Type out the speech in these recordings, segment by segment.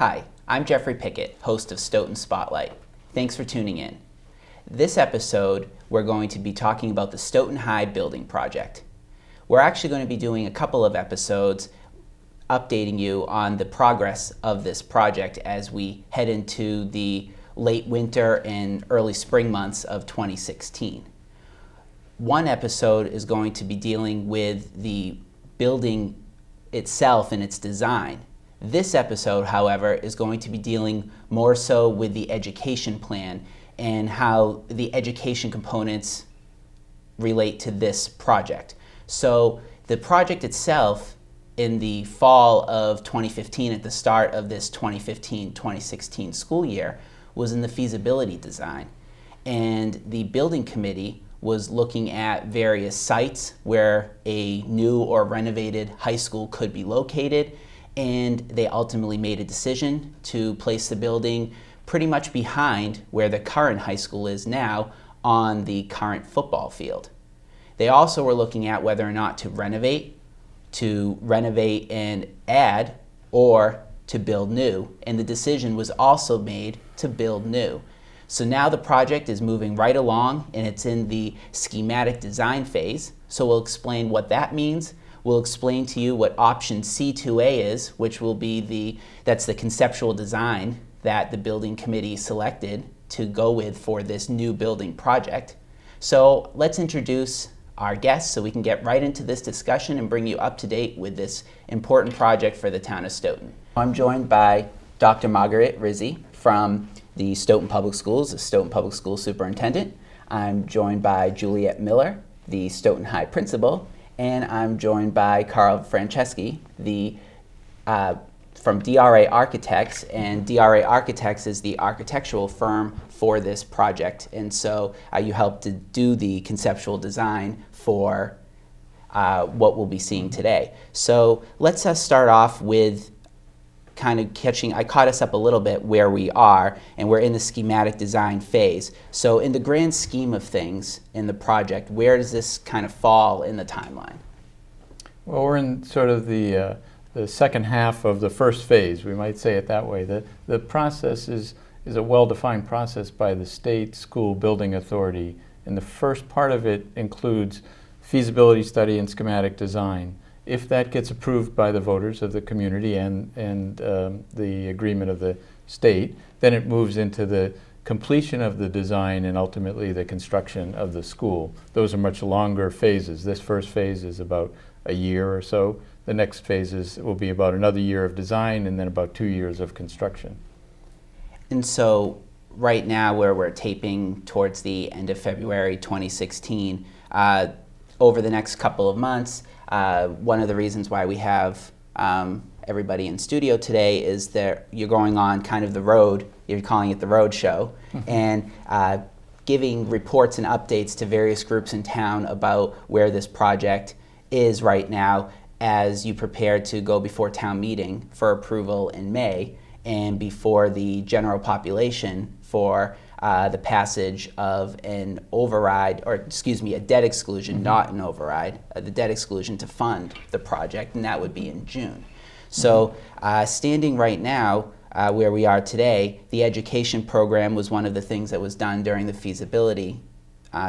Hi, I'm Jeffrey Pickette, host of Stoughton Spotlight. Thanks for tuning in. This episode, we're going to be talking about the Stoughton High building project. We're actually going to be doing a couple of episodes updating you on the progress of this project as we head into the late winter and early spring months of 2016. One episode is going to be dealing with the building itself and its design. This episode, however, is going to be dealing more so with the education plan and how the education components relate to this project. So the project itself, in the fall of 2015, at the start of this 2015-2016 school year, was in the feasibility design. And the building committee was looking at various sites where a new or renovated high school could be located, and they ultimately made a decision to place the building pretty much behind where the current high school is now on the current football field. They also were looking at whether or not to renovate and add, or to build new, and the decision was also made to build new. So now the project is moving right along and it's in the schematic design phase. So we'll explain what that means. We'll explain to you what option C2A is, which will be that's the conceptual design that the building committee selected to go with for this new building project. So let's introduce our guests so we can get right into this discussion and bring you up to date with this important project for the town of Stoughton. I'm joined by Dr. Marguerite Rizzi from the Stoughton Public Schools, the Stoughton Public School Superintendent. I'm joined by Juliet Miller, the Stoughton High Principal, and I'm joined by Franceschi, from DRA Architects, and DRA Architects is the architectural firm for this project. And so you helped to do the conceptual design for what we'll be seeing today. So let's start off with kind of I caught us up a little bit where we are, and we're in the schematic design phase. So in the grand scheme of things in the project, where does this kind of fall in the timeline? Well, we're in sort of the second half of the first phase, we might say it that way. The process is a well-defined process by the state school building authority, and the first part of it includes feasibility study and schematic design. If that gets approved by the voters of the community and the agreement of the state, then it moves into the completion of the design and ultimately the construction of the school. Those are much longer phases. This first phase is about a year or so. The next phases will be about another year of design and then about 2 years of construction. And so right now, where we're taping towards the end of February 2016, over the next couple of months, one of the reasons why we have everybody in studio today is that you're going on kind of the road, you're calling it the road show, and giving reports and updates to various groups in town about where this project is right now as you prepare to go before town meeting for approval in May and before the general population for the passage of an override, or excuse me, a debt exclusion, not an override, the debt exclusion to fund the project, and that would be in June. So standing right now where we are today, the education program was one of the things that was done during the feasibility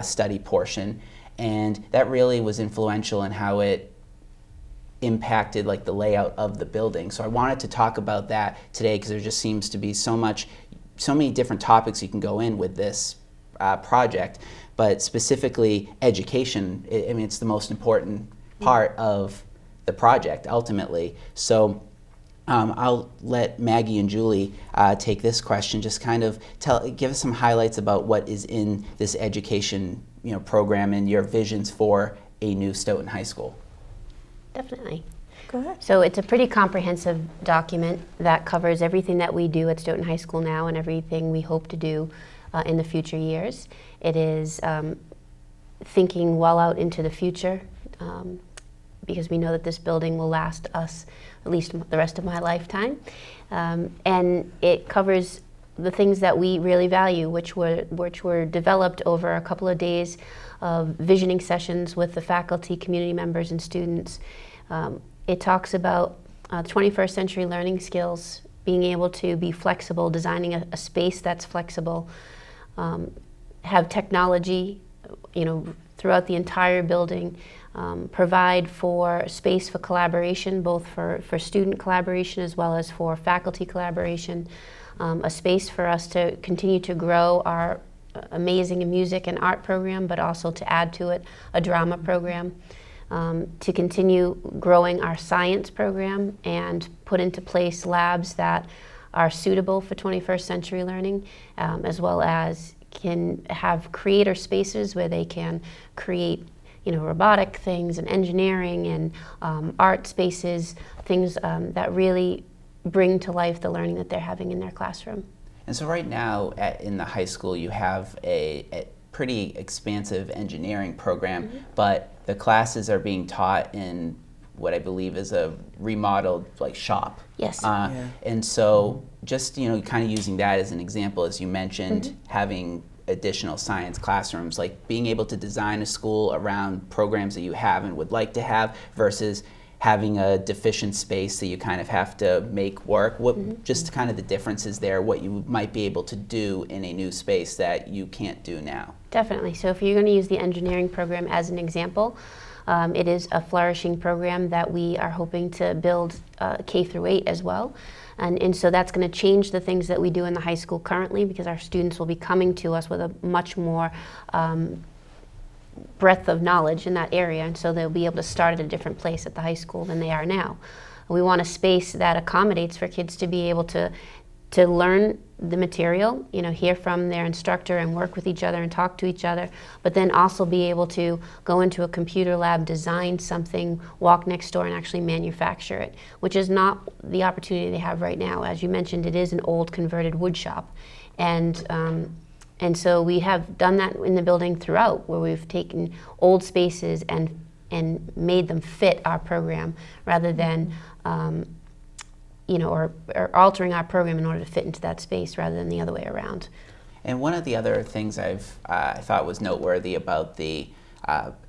study portion, and that really was influential in how it impacted like the layout of the building. So I wanted to talk about that today because there just seems to be so many different topics you can go in with this project, but specifically education. I mean, it's the most important part of the project ultimately. So I'll let Maggie and Julie take this question. Just kind of give us some highlights about what is in this education program and your visions for a new Stoughton High School. Definitely. Go ahead. So it's a pretty comprehensive document that covers everything that we do at Stoughton High School now and everything we hope to do in the future years. It is thinking well out into the future because we know that this building will last us at least the rest of my lifetime. And it covers the things that we really value, which were developed over a couple of days of visioning sessions with the faculty, community members, and students. It talks about 21st century learning skills being able to be flexible, designing a space that's flexible, have technology, throughout the entire building, provide for space for collaboration, both for student collaboration as well as for faculty collaboration, a space for us to continue to grow our amazing music and art program, but also to add to it a drama program, to continue growing our science program and put into place labs that are suitable for 21st century learning, as well as can have creator spaces where they can create robotic things and engineering and art spaces, things that really bring to life the learning that they're having in their classroom. And so right now in the high school you have a pretty expansive engineering program, but the classes are being taught in what I believe is a remodeled shop. Yes. And so just kind of using that as an example, as you mentioned, having additional science classrooms, like being able to design a school around programs that you have and would like to have versus having a deficient space that you kind of have to make work. What just kind of the differences there, what you might be able to do in a new space that you can't do now? Definitely. So if you're going to use the engineering program as an example, it is a flourishing program that we are hoping to build K through 8 as well. And so that's going to change the things that we do in the high school currently, because our students will be coming to us with a much more breadth of knowledge in that area, and so they'll be able to start at a different place at the high school than they are now. We want a space that accommodates for kids to be able to learn the material, hear from their instructor and work with each other and talk to each other, but then also be able to go into a computer lab, design something, walk next door and actually manufacture it, which is not the opportunity they have right now. As you mentioned, it is an old converted wood shop. And so we have done that in the building throughout, where we've taken old spaces and made them fit our program rather than or altering our program in order to fit into that space rather than the other way around. And one of the other things I thought was noteworthy about the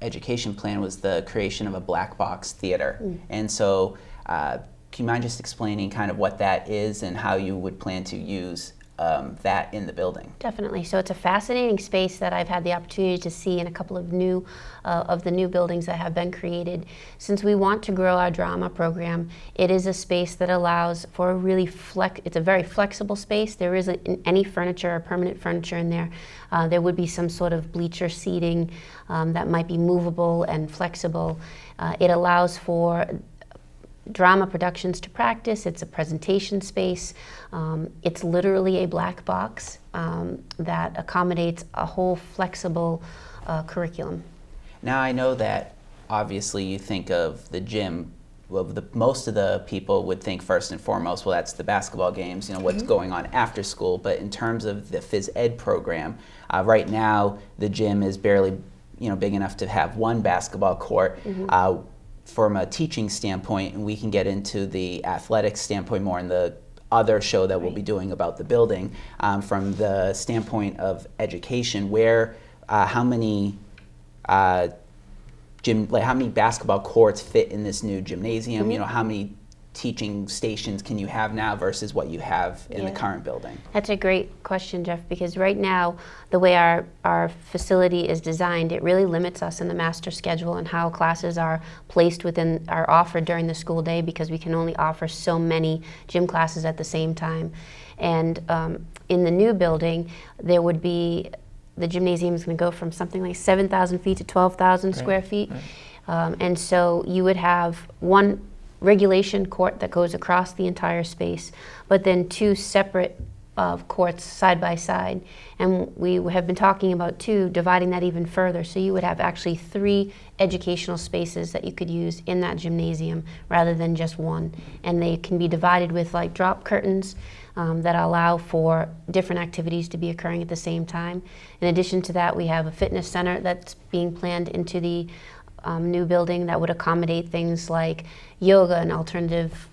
education plan was the creation of a black box theater. And so can you mind just explaining kind of what that is and how you would plan to use that in the building? Definitely. So it's a fascinating space that I've had the opportunity to see in a couple of the new buildings that have been created. Since we want to grow our drama program, it is a space that allows for a really it's a very flexible space. There isn't any furniture or permanent furniture in there. There would be some sort of bleacher seating that might be movable and flexible. It allows for drama productions to practice. It's a presentation space. It's literally a black box that accommodates a whole flexible curriculum. Now I know that obviously you think of the gym, well, most of the people would think first and foremost, well, that's the basketball games, what's going on after school. But in terms of the phys ed program, right now the gym is barely big enough to have one basketball court. From a teaching standpoint, and we can get into the athletics standpoint more in the other show that we'll be doing about the building, from the standpoint of education, how many basketball courts fit in this new gymnasium? How many teaching stations can you have now versus what you have in the current building? That's a great question, Jeff, because right now the way our facility is designed, it really limits us in the master schedule and how classes are placed are offered during the school day, because we can only offer so many gym classes at the same time. And in the new building, there would be, the gymnasium is going to go from something like 7,000 feet to 12,000 square feet. And so you would have one regulation court that goes across the entire space, but then two separate courts side by side. And we have been talking about dividing that even further. So you would have actually 3 educational spaces that you could use in that gymnasium rather than just one. And they can be divided with drop curtains that allow for different activities to be occurring at the same time. In addition to that, we have a fitness center that's being planned into the new building that would accommodate things like yoga and alternative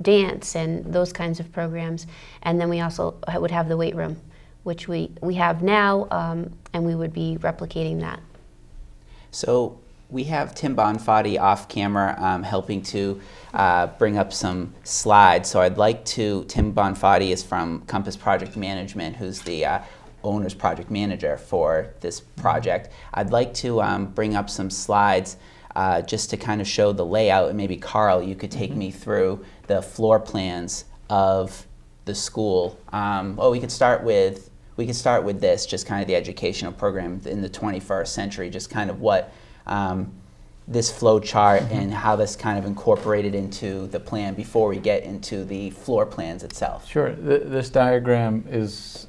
dance and those kinds of programs. And then we also would have the weight room, which we have now, and we would be replicating that. So we have Tim Bonfatti off camera helping to bring up some slides. So I'd like to, Tim Bonfatti is from Compass Project Management, who's the owner's project manager for this project. I'd like to bring up some slides just to kind of show the layout, and maybe Carl, you could take me through the floor plans of the school. We could start with this, just kind of the educational program in the 21st century, just kind of what this flow chart and how this kind of incorporated into the plan before we get into the floor plans itself. Sure. This diagram is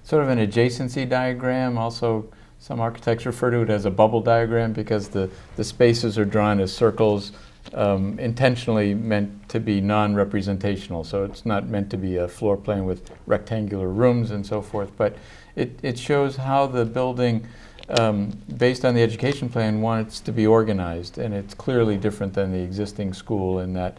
sort of an adjacency diagram. Also, some architects refer to it as a bubble diagram because the spaces are drawn as circles, intentionally meant to be non-representational. So it's not meant to be a floor plan with rectangular rooms and so forth, but it shows how the building, based on the education plan, wants to be organized, and it's clearly different than the existing school in that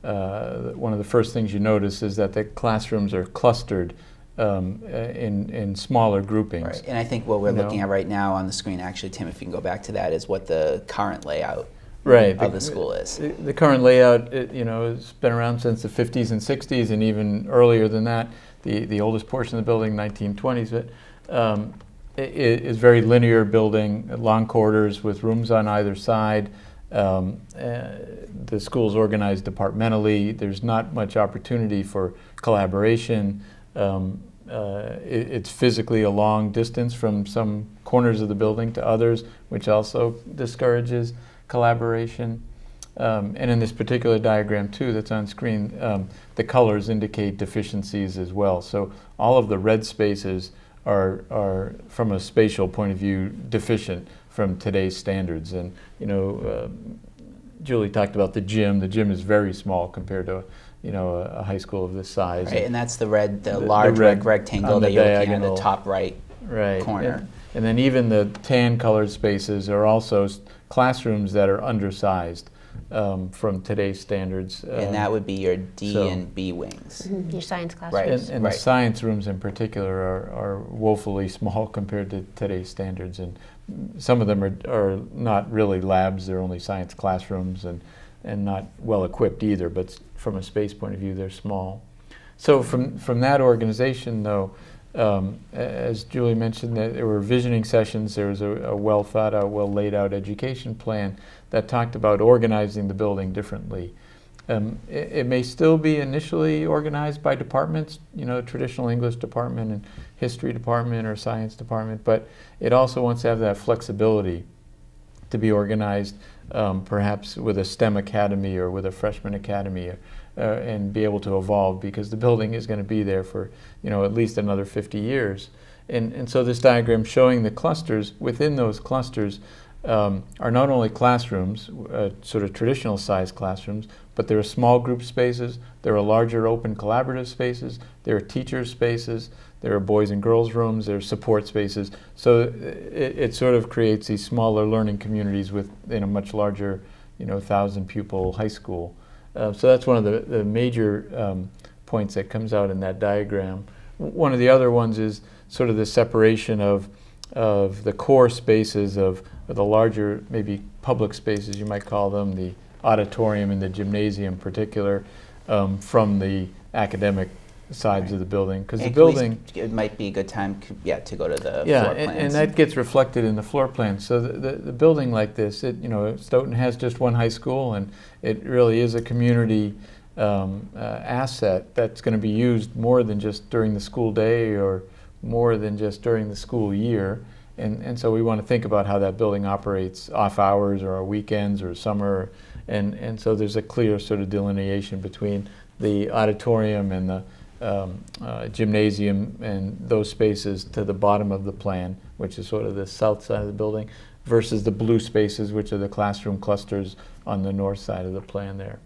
one of the first things you notice is that the classrooms are clustered in smaller groupings. Right. And I think what we're looking at right now on the screen, actually, Tim, if you can go back to that, is what the current layout of the school is. The current layout, has been around since the 50s and 60s, and even earlier than that. The oldest portion of the building, 1920s, but it is very linear building, long corridors with rooms on either side. The school's organized departmentally. There's not much opportunity for collaboration. It's physically a long distance from some corners of the building to others, which also discourages collaboration. And in this particular diagram too that's on screen, the colors indicate deficiencies as well. So all of the red spaces are from a spatial point of view deficient from today's standards. And Julie talked about the gym. The gym is very small compared to a high school of this size. Right, and that's the large red rectangle that you're looking at in the top right corner. And then even the tan colored spaces are also classrooms that are undersized from today's standards. And that would be your D and B wings. Your science classrooms. Right. And the science rooms in particular are woefully small compared to today's standards. And some of them are not really labs, they're only science classrooms and not well equipped either, but from a space point of view, they're small. So from that organization, though, as Julie mentioned, there were visioning sessions. There was a well thought out, well laid out education plan that talked about organizing the building differently. It may still be initially organized by departments, traditional English department and history department or science department, but it also wants to have that flexibility to be organized perhaps with a STEM academy or with a freshman academy and be able to evolve, because the building is going to be there for at least another 50 years. And so this diagram showing the clusters, within those clusters are not only classrooms, sort of traditional size classrooms, but there are small group spaces, there are larger open collaborative spaces, there are teacher spaces, there are boys and girls rooms, there are support spaces. So it sort of creates these smaller learning communities within a much larger 1,000 pupil high school. So that's one of the major points that comes out in that diagram. One of the other ones is sort of the separation of the core spaces of the larger, maybe public spaces, you might call them, the auditorium and the gymnasium in particular, from the academic sides of the building, because the building, it might be a good time to go to the floor plans. And that gets reflected in the floor plan. So the building like this, Stoughton has just one high school, and it really is a community asset that's going to be used more than just during the school day or more than just during the school year. And so we want to think about how that building operates off hours or weekends or summer. And so there's a clear sort of delineation between the auditorium and the gymnasium and those spaces to the bottom of the plan, which is sort of the south side of the building, versus the blue spaces, which are the classroom clusters on the north side of the plan there.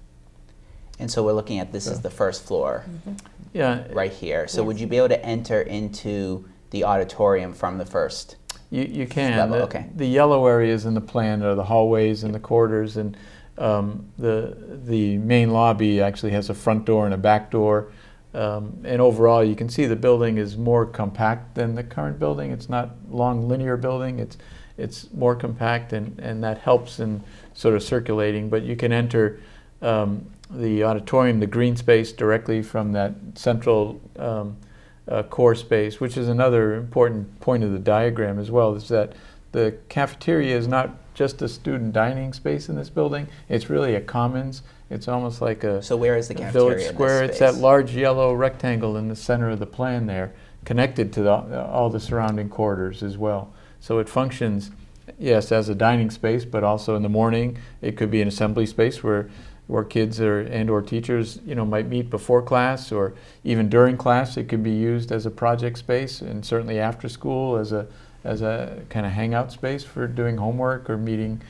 And so we're looking at this as the first floor right here. So would you be able to enter into the auditorium from the first You can. level? The yellow areas in the plan are the hallways and the corridors, and the main lobby actually has a front door and a back door. And overall, you can see the building is more compact than the current building. It's not long linear building. it's more compact, and that helps in sort of circulating. But you can enter the auditorium, the green space, directly from that central core space, which is another important point of the diagram as well, is that the cafeteria is not just a student dining space in this building. It's really a commons. It's almost like a So where is the cafeteria village in square. this It's space? that large yellow rectangle in the center of the plan there, connected to all the surrounding corridors as well. So it functions, yes, as a dining space, but also in the morning it could be an assembly space where kids or teachers, might meet before class, or even during class. It could be used as a project space, and certainly after school as a kind of hangout space for doing homework or meeting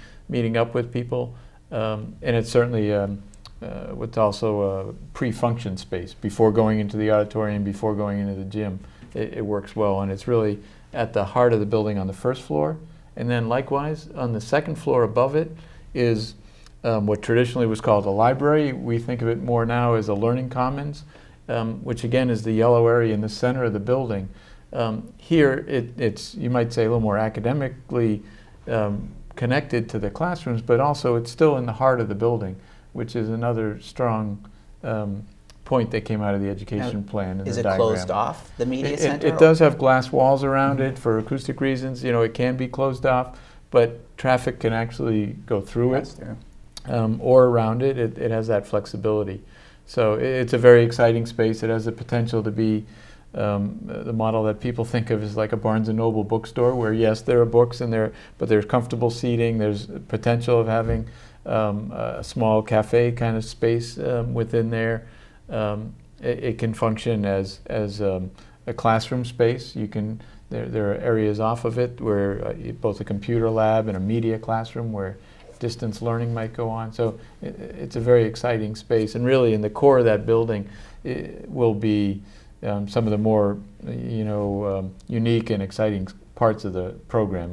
up with people. And it's certainly what's also a pre-function space before going into the auditorium, before going into the gym. It works well, and it's really at the heart of the building on the first floor. And then likewise on the second floor above it is what traditionally was called a library. We think of it more now as a learning commons, which again is the yellow area in the center of the building. Here it's, you might say, a little more academically connected to the classrooms, but also it's still in the heart of the building, which is another strong point that came out of the education plan in Is the it diagram. closed off, the media center? It does have glass walls around it for acoustic reasons. It can be closed off, but traffic can actually go through it or around it. It has that flexibility. So it's a very exciting space. It has the potential to be the model that people think of as like a Barnes & Noble bookstore, where yes, there are books in there, but there's comfortable seating. There's potential of having a small cafe kind of space within there. It can function as a classroom space. There are areas off of it where both a computer lab and a media classroom where distance learning might go on. So it's a very exciting space, and really in the core of that building will be some of the more unique and exciting parts of the program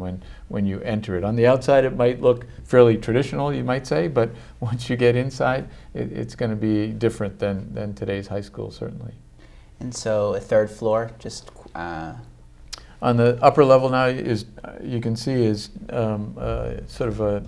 when you enter it. On the outside it might look fairly traditional, you might say, but once you get inside it's going to be different than today's high school, certainly. And so a third floor, just on the upper level now is, you can see, is sort of a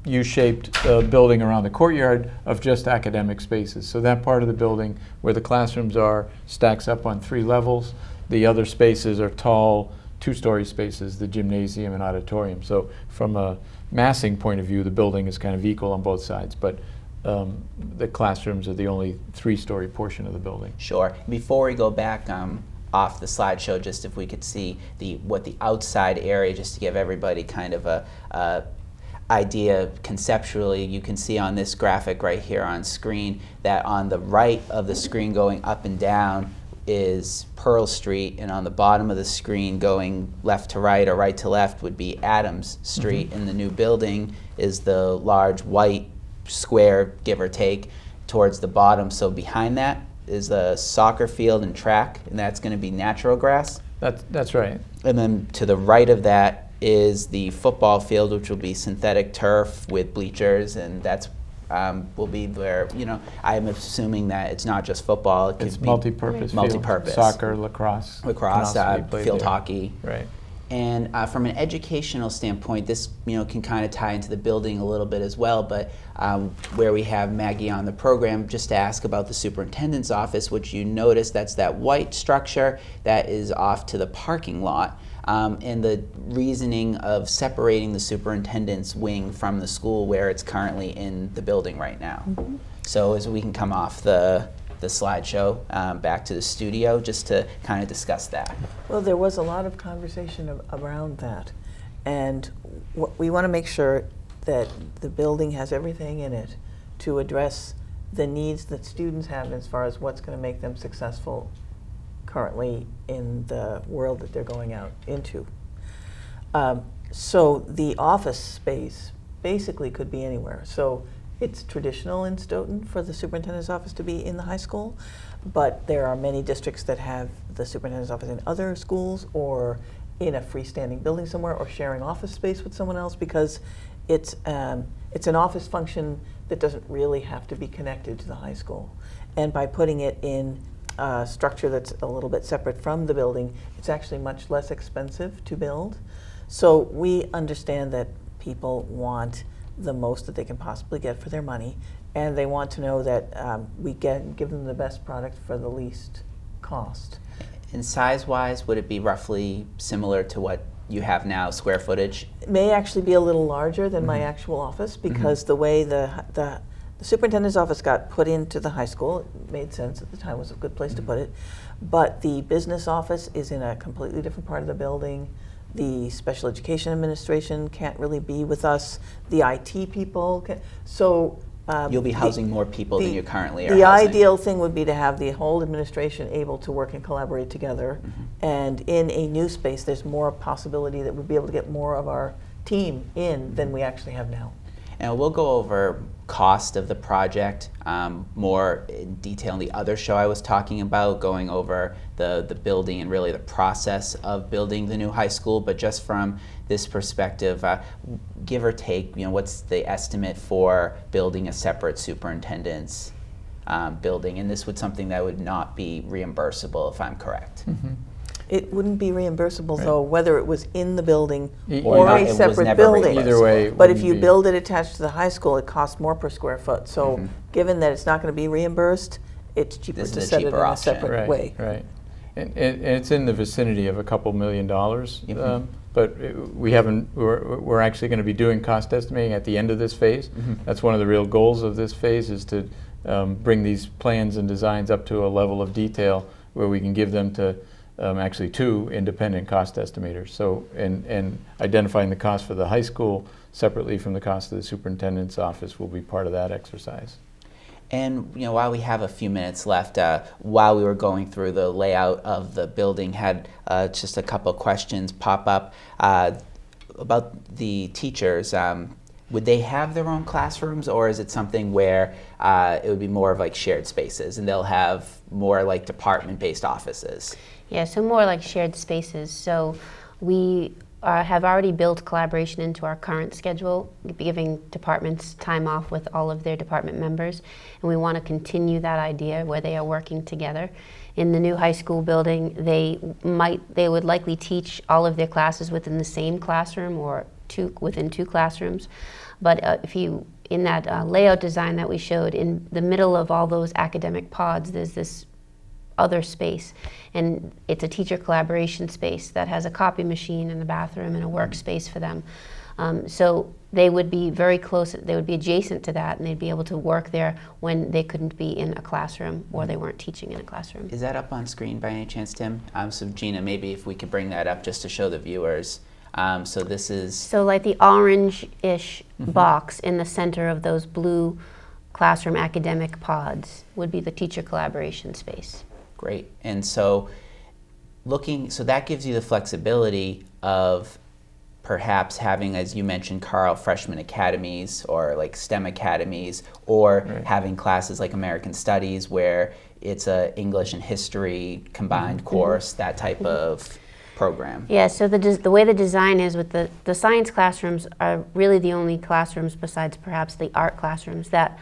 U-shaped building around the courtyard of just academic spaces. So that part of the building where the classrooms are stacks up on 3 levels. The other spaces are tall 2-story spaces, the gymnasium and auditorium. So from a massing point of view, the building is kind of equal on both sides, but the classrooms are the only 3-story portion of the building. Sure. Before we go back off the slideshow, just if we could see what the outside area, just to give everybody kind of a idea conceptually. You can see on this graphic right here on screen that on the right of the screen going up and down is Pearl Street, and on the bottom of the screen going left to right or right to left would be Adams Street. And the new building is the large white square, give or take, towards the bottom. So behind that is a soccer field and track, and that's going to be natural grass. That's right. And then to the right of that is the football field, which will be synthetic turf with bleachers, and that's will be where, I'm assuming that it's not just football. It could be multi-purpose. Multi-purpose. Soccer, lacrosse, field hockey. Right. And from an educational standpoint, this can kind of tie into the building a little bit as well. But where we have Maggie on the program, just to ask about the superintendent's office, which you notice that's that white structure that is off to the parking lot. And the reasoning of separating the superintendent's wing from the school where it's currently in the building right now. So as we can come off the slideshow back to the studio just to kind of discuss that. Well, there was a lot of conversation around that, and we want to make sure that the building has everything in it to address the needs that students have as far as what's going to make them successful currently in the world that they're going out into. So the office space basically could be anywhere. So it's traditional in Stoughton for the superintendent's office to be in the high school, but there are many districts that have the superintendent's office in other schools or in a freestanding building somewhere or sharing office space with someone else, because it's an office function that doesn't really have to be connected to the high school. And by putting it in a structure that's a little bit separate from the building, it's actually much less expensive to build. So we understand that people want the most that they can possibly get for their money, and they want to know that we give them the best product for the least cost. And size-wise, would it be roughly similar to what you have now, square footage? It may actually be a little larger than my actual office, because the way the superintendent's office got put into the high school, it made sense at the time, was a good place to put it. But the business office is in a completely different part of the building. The special education administration can't really be with us. The IT people can, so You'll be housing more people than you currently are The housing. ideal thing would be to have the whole administration able to work and collaborate together. And in a new space, there's more possibility that we'll be able to get more of our team in than we actually have now. And we'll go over cost of the project more in detail in the other show I was talking about, going over the building and really the process of building the new high school. But just from this perspective, give or take, what's the estimate for building a separate superintendent's building? And this would something that would not be reimbursable, if I'm correct. It wouldn't be reimbursable, though, whether it was in the building Or or not, a it was separate never building. reimbursable. Either way, it But if wouldn't you be- build it attached to the high school, it costs more per square foot. So given that it's not going to be reimbursed, it's cheaper This is to a set it in cheaper a option. separate way. Right. And it's in the vicinity of a couple $1 million. But we're actually going to be doing cost estimating at the end of this phase. That's one of the real goals of this phase, is to bring these plans and designs up to a level of detail where we can give them to actually 2 independent cost estimators. So, and identifying the cost for the high school separately from the cost of the superintendent's office will be part of that exercise. And while we have a few minutes left, while we were going through the layout of the building, had just a couple questions pop up about the teachers. Would they have their own classrooms, or is it something where it would be more of like shared spaces, and they'll have more like department-based offices? Yeah, so more like shared spaces. So we have already built collaboration into our current schedule, giving departments time off with all of their department members. And we want to continue that idea where they are working together. In the new high school building, they would likely teach all of their classes within the same classroom or within 2 classrooms. But in that layout design that we showed, in the middle of all those academic pods, there's this other space, and it's a teacher collaboration space that has a copy machine in the bathroom and a workspace for them. So they would be very close, they would be adjacent to that, and they'd be able to work there when they couldn't be in a classroom or they weren't teaching in a classroom. Is that up on screen by any chance, Tim? So Gina, maybe if we could bring that up just to show the viewers. So this is... So like the orange-ish box in the center of those blue classroom academic pods would be the teacher collaboration space. Great. And so so that gives you the flexibility of perhaps having, as you mentioned, Carl, freshman academies or like STEM academies, or having classes like American Studies where it's a English and history combined course, that type of program. Yeah, so the way the design is with the science classrooms are really the only classrooms besides perhaps the art classrooms that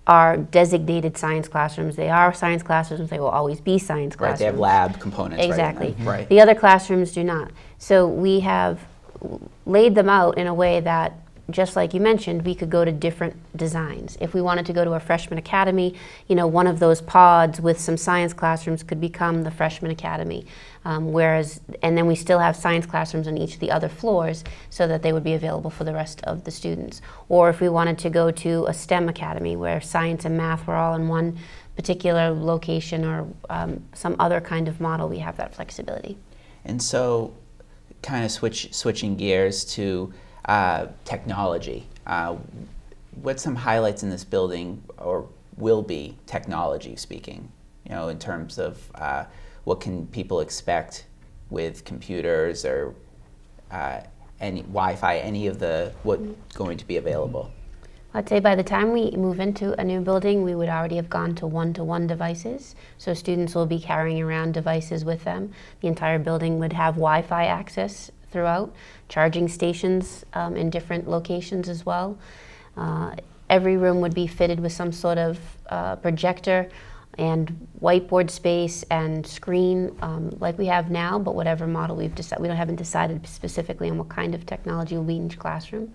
are designated science classrooms. They are science classrooms, they will always be science classrooms. Right, they have lab components. Exactly. Right. The other classrooms do not. So we have laid them out in a way that, just like you mentioned, we could go to different designs. If we wanted to go to a freshman academy, one of those pods with some science classrooms could become the freshman academy. And then we still have science classrooms on each of the other floors so that they would be available for the rest of the students. Or if we wanted to go to a STEM academy where science and math were all in one particular location, or some other kind of model, we have that flexibility. And so, kind of switching gears to technology. What's some highlights in this building, or will be technology speaking, in terms of what can people expect with computers or any Wi-Fi, any of what's going to be available? I'd say by the time we move into a new building, we would already have gone to one-to-one devices. So students will be carrying around devices with them. The entire building would have Wi-Fi access throughout, charging stations in different locations as well. Every room would be fitted with some sort of projector and whiteboard space and screen like we have now, but whatever model we've decided. We haven't decided specifically on what kind of technology will be in each classroom.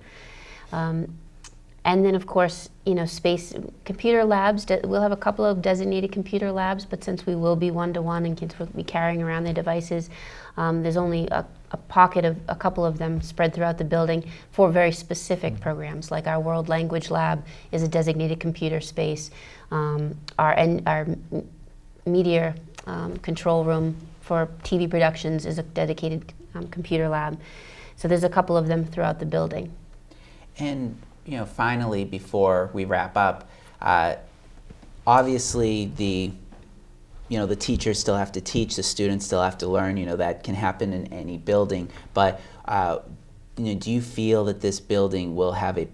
And then, of course, space, computer labs. We'll have a couple of designated computer labs, but since we will be one-to-one and kids will be carrying around their devices, there's only a pocket of a couple of them spread throughout the building for very specific programs. Like our World Language Lab is a designated computer space. Our media control room for TV productions is a dedicated computer lab. So there's a couple of them throughout the building. And finally, before we wrap up, obviously the teachers still have to teach, the students still have to learn. That can happen in any building. But do you feel that this building will have a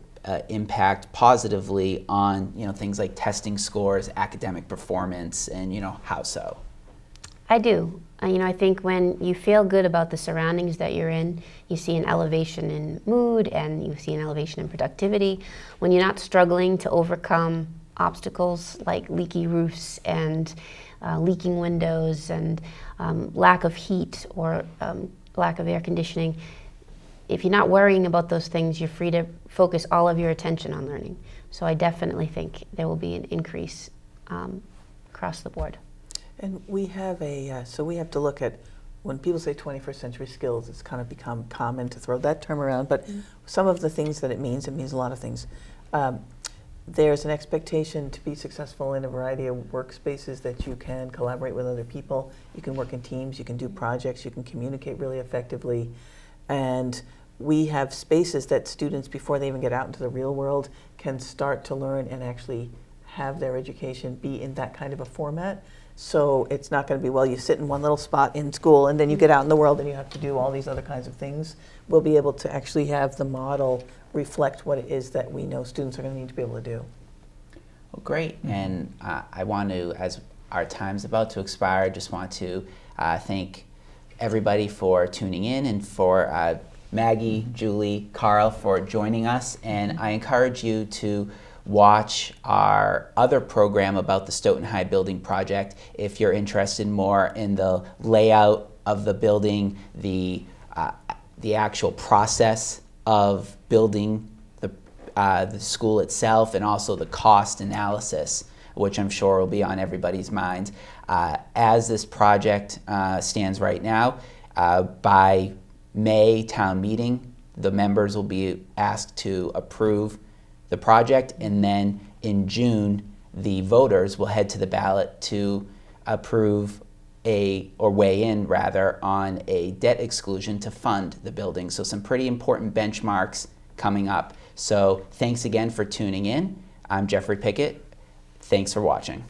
impact positively on things like testing scores, academic performance, and how so? I do. I think when you feel good about the surroundings that you're in, you see an elevation in mood and you see an elevation in productivity. When you're not struggling to overcome obstacles like leaky roofs and leaking windows and lack of heat or lack of air conditioning, if you're not worrying about those things, you're free to focus all of your attention on learning. So I definitely think there will be an increase across the board. And we have so we have to look at, when people say 21st century skills, it's kind of become common to throw that term around, but some of the things that it means a lot of things. There's an expectation to be successful in a variety of workspaces that you can collaborate with other people, you can work in teams, you can do projects, you can communicate really effectively. And we have spaces that students, before they even get out into the real world, can start to learn and actually have their education be in that kind of a format. So it's not going to be, well, you sit in one little spot in school and then you get out in the world and you have to do all these other kinds of things. We'll be able to actually have the model reflect what it is that we know students are going to need to be able to do. Well, great. And I want to, as our time's about to expire, just want to thank everybody for tuning in, and for Maggie, Julie, Carl for joining us. And I encourage you to watch our other program about the Stoughton High building project if you're interested more in the layout of the building, the actual process of building the school itself, and also the cost analysis, which I'm sure will be on everybody's minds. As this project stands right now, by May town meeting, the members will be asked to approve the project, and then in June, the voters will head to the ballot to approve or weigh in rather, on a debt exclusion to fund the building. So some pretty important benchmarks coming up. So thanks again for tuning in. I'm Jeffrey Pickette. Thanks for watching.